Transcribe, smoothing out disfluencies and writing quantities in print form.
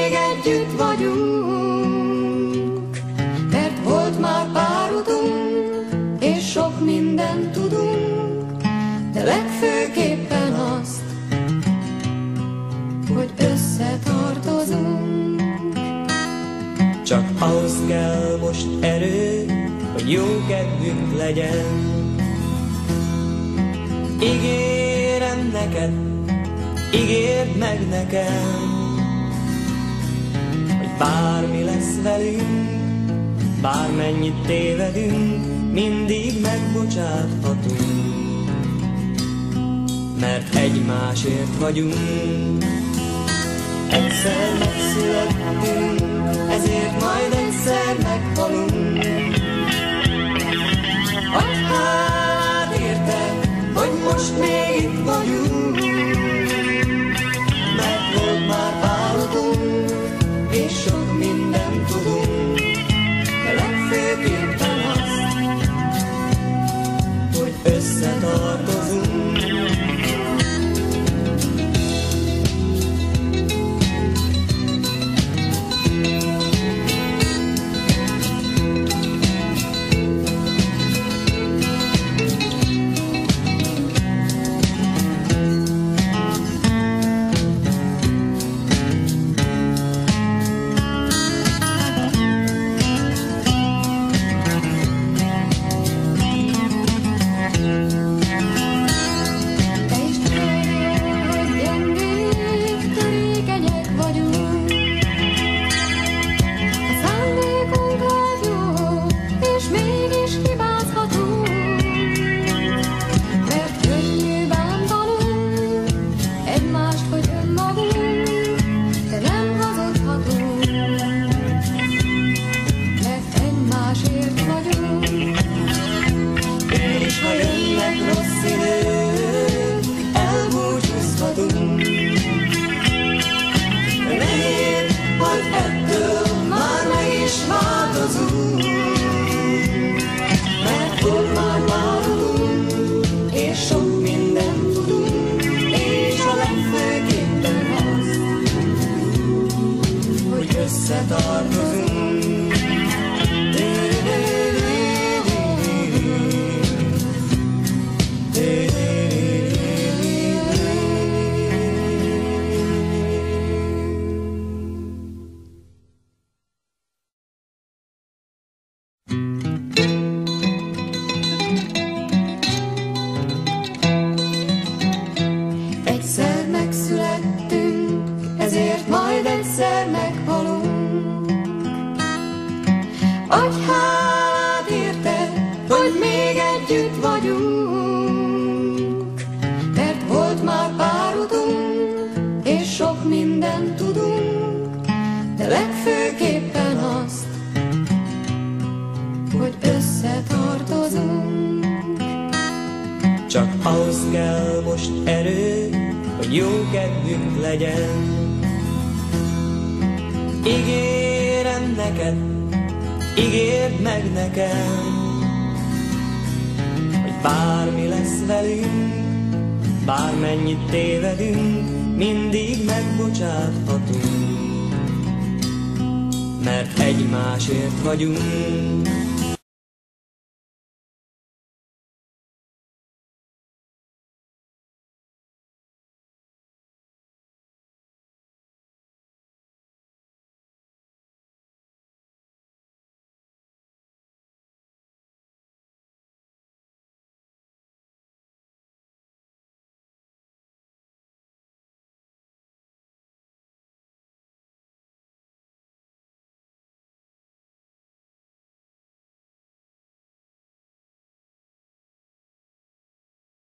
még együtt vagyunk, mert volt már pár utunk, és sok mindent tudunk, de legfőképpen azt, hogy összetartozunk. Csak ahhoz kell most erő, hogy jó kedvünk legyen. Ígérem neked, ígérd meg nekem, hogy bármi lesz velünk, bármennyit tévedünk, mindig megbocsáthatunk, mert egymásért vagyunk. Egyszer megszülettünk, ezért majd egyszer meghalunk. Adj hát érted, hogy most még itt vagyunk, mert volt már pár utunk, és sok mindent tudunk, de legfőképpen azt, hogy összetartozunk. Egyszer megszülettünk, ezért majd egyszer meghalunk. Adj hát érted, hogy még együtt vagyunk, mert volt már pár utunk, és sok mindent tudunk, de legfőképpen azt, hogy összetartozunk. Csak ahhoz kell most erő, hogy jó kedvünk legyen. Ígérem neked, ígérd meg nekem, hogy bármi lesz velünk, bármennyit tévedünk, mindig megbocsáthatunk, mert egymásért vagyunk.